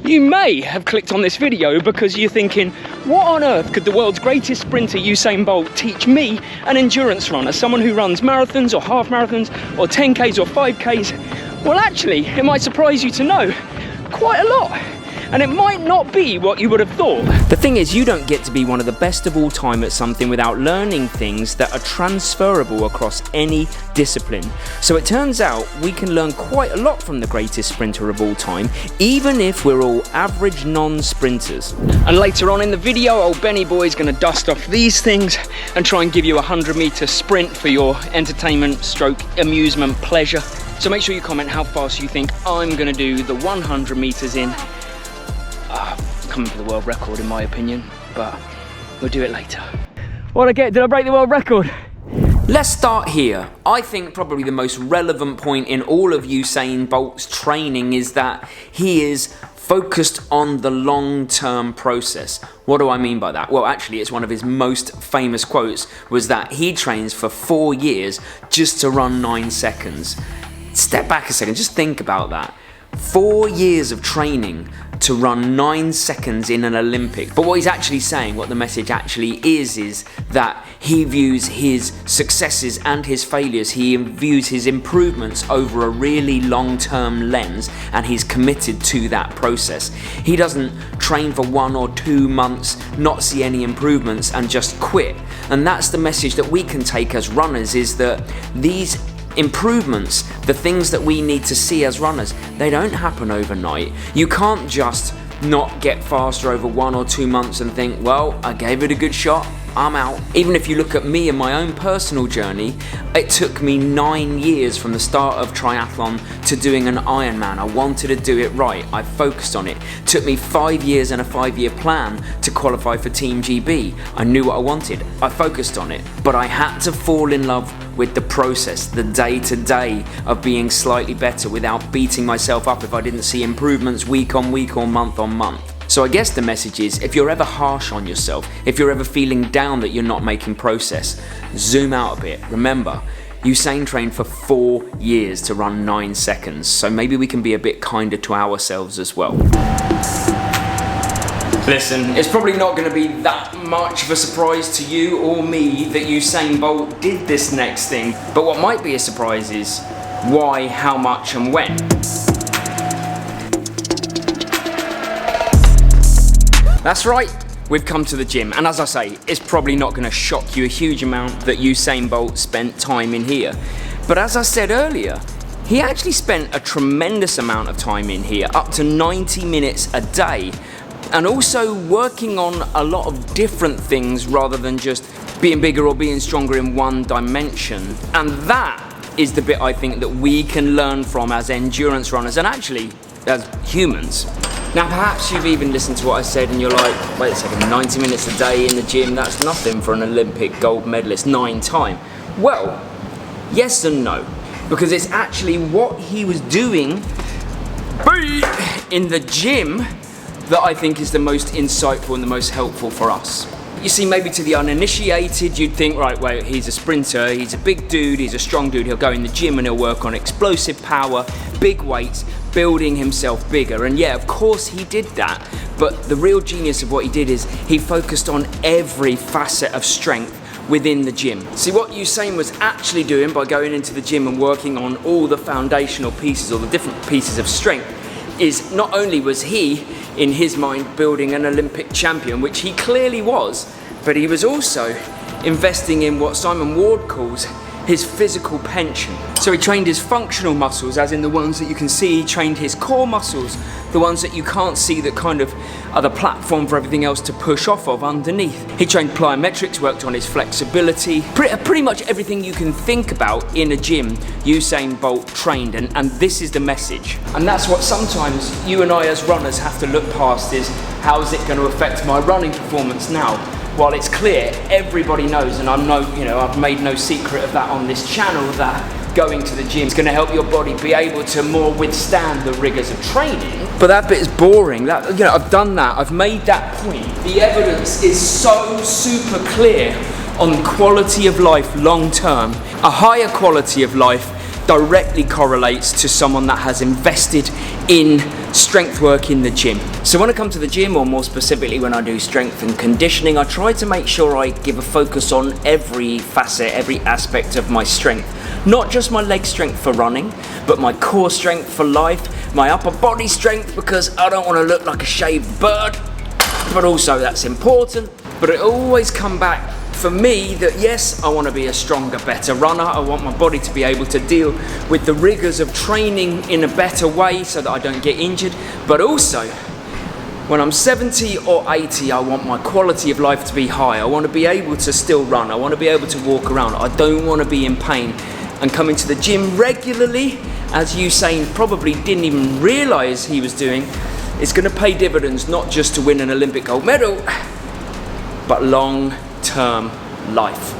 You may have clicked on this video because you're thinking, what on earth could the world's greatest sprinter Usain Bolt teach me, an endurance runner, someone who runs marathons or half marathons or 10Ks or 5Ks? Well, actually, it might surprise you to know quite a lot. And it might not be what you would have thought. The thing is, you don't get to be one of the best of all time at something without learning things that are transferable across any discipline. So it turns out we can learn quite a lot from the greatest sprinter of all time, even if we're all average non-sprinters. And later on in the video, old Benny boy is going to dust off these things and try and give you a 100-meter sprint for your entertainment stroke amusement pleasure. So make sure you comment how fast you think I'm going to do the 100 meters in. Coming for the world record in my opinion, but we'll do it later. What'd I get? Did I break the world record? Let's start here. I think probably the most relevant point in all of Usain Bolt's training is that he is focused on the long-term process. What do I mean by that? Well, actually, it's one of his most famous quotes was that he trains for 4 years just to run 9 seconds. Step back a second, just think about that. 4 years of training to run 9 seconds in an Olympic. But what he's actually saying, what the message actually is that he views his successes and his failures, he views his improvements over a really long-term lens, and he's committed to that process. He doesn't train for 1 or 2 months, not see any improvements and just quit. And that's the message that we can take as runners, is that these improvements, the things that we need to see as runners, they don't happen overnight. You can't just not get faster over 1 or 2 months and think, well, I gave it a good shot, I'm out. Even if you look at me and my own personal journey, it took me 9 years from the start of triathlon to doing an Ironman. I wanted to do it right. I focused on it. It took me 5 years and a 5-year plan to qualify for Team GB. I knew what I wanted. I focused on it. But I had to fall in love with the process, the day-to-day of being slightly better without beating myself up if I didn't see improvements week on week or month on month. So I guess the message is, if you're ever harsh on yourself, if you're ever feeling down that you're not making progress, zoom out a bit. Remember, Usain trained for 4 years to run 9 seconds, so maybe we can be a bit kinder to ourselves as well. Listen, it's probably not going to be that much of a surprise to you or me that Usain Bolt did this next thing, but what might be a surprise is why, how much and when. That's right, we've come to the gym, and as I say, it's probably not going to shock you a huge amount that Usain Bolt spent time in here. But as I said earlier, he actually spent a tremendous amount of time in here, up to 90 minutes a day, and also working on a lot of different things rather than just being bigger or being stronger in one dimension. And that is the bit I think that we can learn from as endurance runners, and actually as humans. Now perhaps you've even listened to what I said and you're like, wait a second, 90 minutes a day in the gym, that's nothing for an Olympic gold medalist 9 times. Well, yes and no, because it's actually what he was doing in the gym that I think is the most insightful and the most helpful for us. You see, maybe to the uninitiated, you'd think, right, wait, he's a sprinter, he's a big dude, he's a strong dude, he'll go in the gym and he'll work on explosive power, big weights, building himself bigger. And yeah, of course he did that, but the real genius of what he did is he focused on every facet of strength within the gym. See, what Usain was actually doing by going into the gym and working on all the foundational pieces or the different pieces of strength is not only was he, in his mind, building an Olympic champion, which he clearly was, but he was also investing in what Simon Ward calls his physical pension. So he trained his functional muscles, as in the ones that you can see. He trained his core muscles, the ones that you can't see that kind of are the platform for everything else to push off of underneath. He trained plyometrics, worked on his flexibility. Pretty much everything you can think about in a gym, Usain Bolt trained, and this is the message. And that's what sometimes you and I as runners have to look past, is how is it going to affect my running performance now? While it's clear, everybody knows, and I've made no secret of that on this channel, that going to the gym is going to help your body be able to more withstand the rigors of training. But that bit is boring. I've done that. I've made that point. The evidence is so super clear on quality of life long term. A higher quality of life directly correlates to someone that has invested in strength work in the gym. So when I come to the gym, or more specifically when I do strength and conditioning, I try to make sure I give a focus on every facet, every aspect of my strength. Not just my leg strength for running, but my core strength for life, my upper body strength, because I don't want to look like a shaved bird, but also that's important. But it always comes back for me that yes, I want to be a stronger, better runner. I want my body to be able to deal with the rigors of training in a better way so that I don't get injured. But also, when I'm 70 or 80, I want my quality of life to be high. I want to be able to still run. I want to be able to walk around. I don't want to be in pain. And coming to the gym regularly, as Usain probably didn't even realise he was doing, is going to pay dividends, not just to win an Olympic gold medal, but long-term life.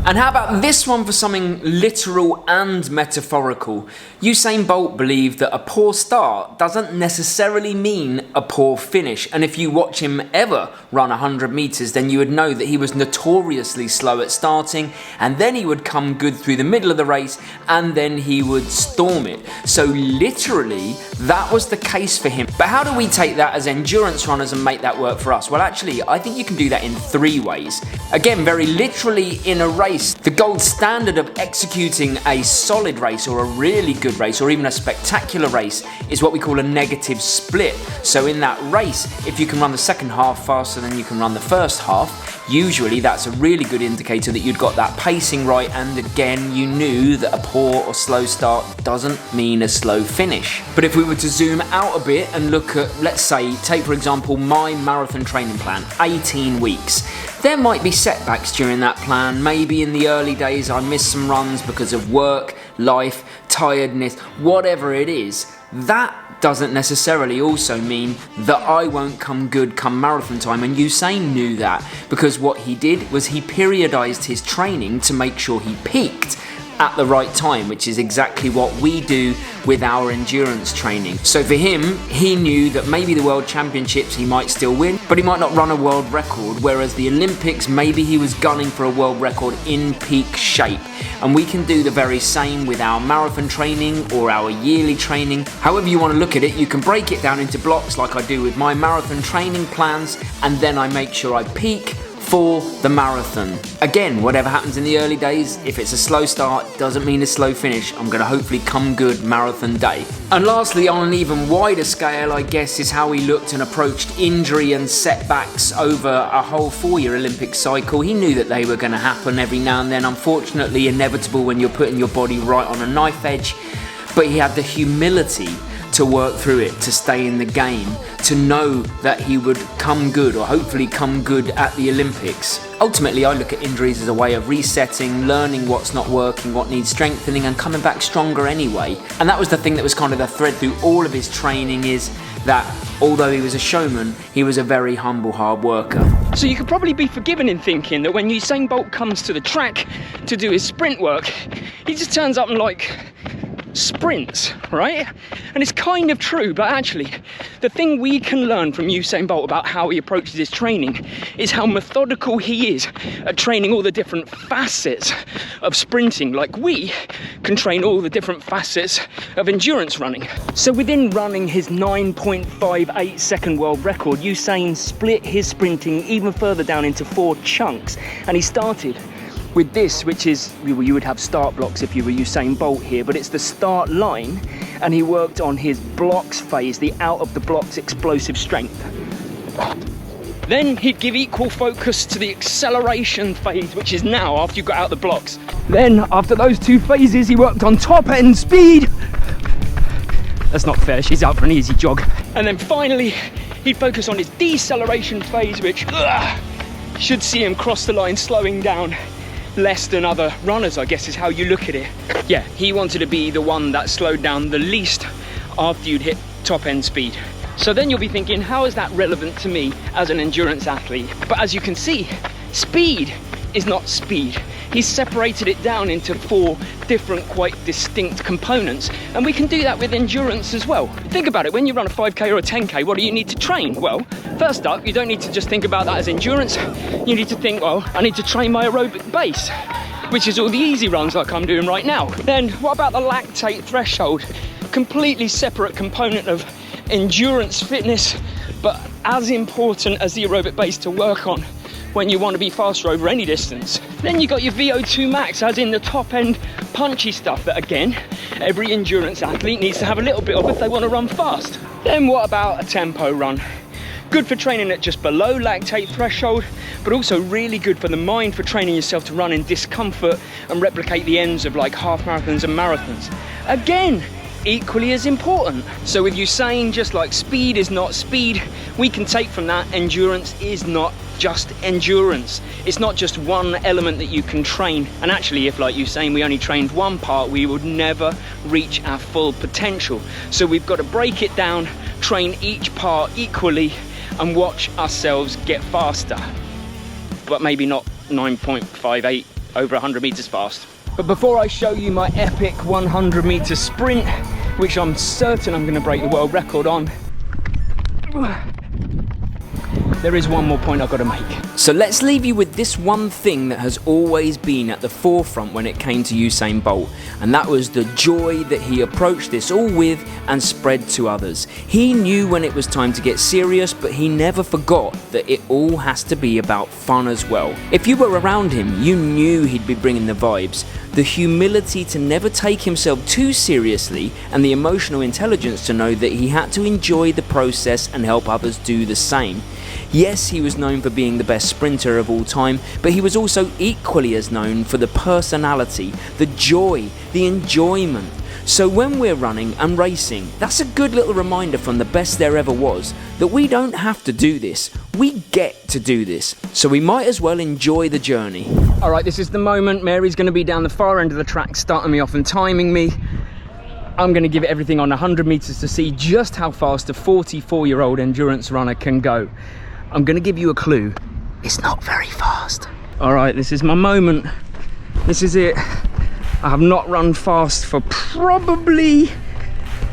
And how about this one for something literal and metaphorical? Usain Bolt believed that a poor start doesn't necessarily mean a poor finish. And if you watch him ever run 100 meters, then you would know that he was notoriously slow at starting, and then he would come good through the middle of the race, and then he would storm it. So literally, that was the case for him. But how do we take that as endurance runners and make that work for us? Well, actually, I think you can do that in 3 ways. Again, very literally in a race, the gold standard of executing a solid race or a really good race or even a spectacular race is what we call a negative split. So in that race, if you can run the second half faster than you can run the first half, usually that's a really good indicator that you'd got that pacing right, and again, you knew that a poor or slow start doesn't mean a slow finish. But if we were to zoom out a bit and look at, let's say, take for example my marathon training plan, 18 weeks. There might be setbacks during that plan. Maybe in the early days I missed some runs because of work, life, tiredness, whatever it is. That doesn't necessarily also mean that I won't come good come marathon time, and Usain knew that, because what he did was he periodized his training to make sure he peaked at the right time, which is exactly what we do with our endurance training. So for him, he knew that maybe the World Championships he might still win, but he might not run a world record, whereas the Olympics, maybe he was gunning for a world record in peak shape. And we can do the very same with our marathon training or our yearly training. However you want to look at it, you can break it down into blocks like I do with my marathon training plans, and then I make sure I peak for the marathon. Again, whatever happens in the early days, if it's a slow start, doesn't mean a slow finish. I'm going to hopefully come good marathon day. And lastly, on an even wider scale, I guess, is how he looked and approached injury and setbacks over a whole 4-year Olympic cycle. He knew that they were going to happen every now and then, unfortunately inevitable when you're putting your body right on a knife edge, but he had the humility to work through it, to stay in the game, to know that he would come good, or hopefully come good at the Olympics. Ultimately, I look at injuries as a way of resetting, learning what's not working, what needs strengthening, and coming back stronger anyway. And that was the thing that was kind of the thread through all of his training, is that although he was a showman, he was a very humble hard worker. So you could probably be forgiven in thinking that when Usain Bolt comes to the track to do his sprint work, he just turns up and sprints, right? And it's kind of true, but actually the thing we can learn from Usain Bolt about how he approaches his training is how methodical he is at training all the different facets of sprinting, like we can train all the different facets of endurance running. So within running his 9.58 second world record, Usain split his sprinting even further down into 4 chunks, and he started with this, which is, you would have start blocks if you were Usain Bolt here, but it's the start line, and he worked on his blocks phase, the out of the blocks explosive strength. Then he'd give equal focus to the acceleration phase, which is now after you got out the blocks. Then after those 2 phases, he worked on top end speed. That's not fair, she's out for an easy jog. And then finally, he'd focus on his deceleration phase, which should see him cross the line slowing down less than other runners, I guess is how you look at it. Yeah, he wanted to be the one that slowed down the least after you'd hit top end speed. So then you'll be thinking, how is that relevant to me as an endurance athlete? But as you can see, speed is not speed. He's separated it down into 4 different, quite distinct components, and we can do that with endurance as well. Think about it, when you run a 5k or a 10k, what do you need to train? Well, first up, you don't need to just think about that as endurance. You need to think, well, I need to train my aerobic base. which is all the easy runs like I'm doing right now. Then what about the lactate threshold? Completely separate component of endurance fitness, but as important as the aerobic base to work on when you want to be faster over any distance. Then you got your VO2 max, as in the top end punchy stuff that, again, every endurance athlete needs to have a little bit of if they want to run fast. Then what about a tempo run? Good for training at just below lactate threshold, but also really good for the mind for training yourself to run in discomfort and replicate the ends of like half marathons and marathons. Again, equally as important. So with Usain, just like speed is not speed, we can take from that endurance is not just endurance. It's not just one element that you can train. And actually, if like Usain, we only trained one part, we would never reach our full potential. So we've got to break it down, train each part equally, and watch ourselves get faster. But maybe not 9.58 over 100 meters fast. But before I show you my epic 100 meter sprint, which I'm certain I'm going to break the world record on, there is one more point I've got to make. So let's leave you with this one thing that has always been at the forefront when it came to Usain Bolt, and that was the joy that he approached this all with and spread to others. He knew when it was time to get serious, but he never forgot that it all has to be about fun as well. If you were around him, you knew he'd be bringing the vibes. The humility to never take himself too seriously, and the emotional intelligence to know that he had to enjoy the process and help others do the same. Yes, he was known for being the best sprinter of all time, but he was also equally as known for the personality, the joy, the enjoyment. So when we're running and racing, that's a good little reminder from the best there ever was that we don't have to do this, we get to do this. So we might as well enjoy the journey. All right, this is the moment. Mary's going to be down the far end of the track, starting me off and timing me. I'm going to give it everything on 100 meters to see just how fast a 44-year-old endurance runner can go. I'm going to give you a clue. It's not very fast. All right, this is my moment. This is it. I have not run fast for probably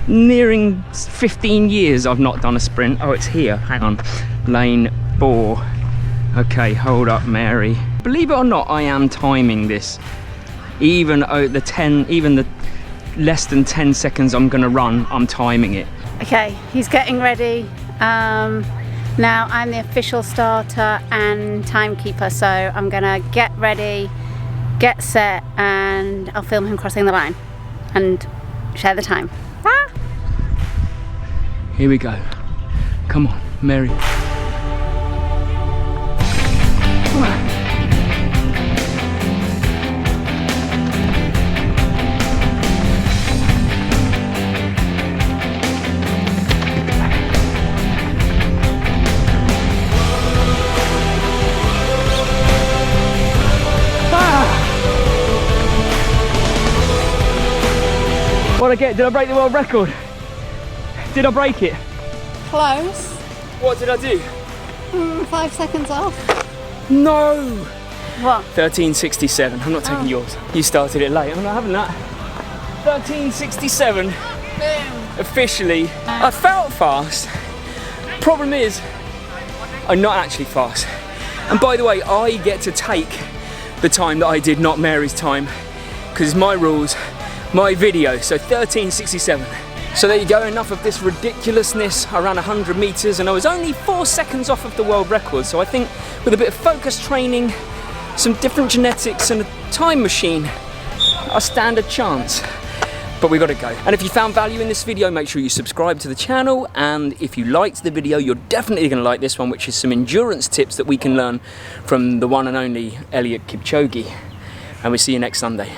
nearing 15 years. I've not done a sprint. Oh, it's here. Hang on. Lane 4. Okay, hold up, Mary. Believe it or not, I am timing this. Even the less than 10 seconds I'm going to run, I'm timing it. Okay, he's getting ready. Now I'm the official starter and timekeeper, so I'm gonna get ready, get set, and I'll film him crossing the line and share the time. Ah! Here we go. Come on, Mary. What'd I get? Did I break the world record? Did I break it? Close. What did I do? 5 seconds off. No! What? 13:67. I'm not taking yours. You started it late. I'm not having that. 13:67. Boom. Officially. I felt fast. Problem is, I'm not actually fast. And by the way, I get to take the time that I did, not Mary's time, because it's my rules, my video. So 13:67. So there you go, enough of this ridiculousness. I ran 100 meters and I was only 4 seconds off of the world record. So I think with a bit of focus training, some different genetics and a time machine, I stand a chance. But we gotta go. And if you found value in this video, make sure you subscribe to the channel. And if you liked the video, you're definitely gonna like this one, which is some endurance tips that we can learn from the one and only Eliud Kipchoge. And we'll see you next Sunday.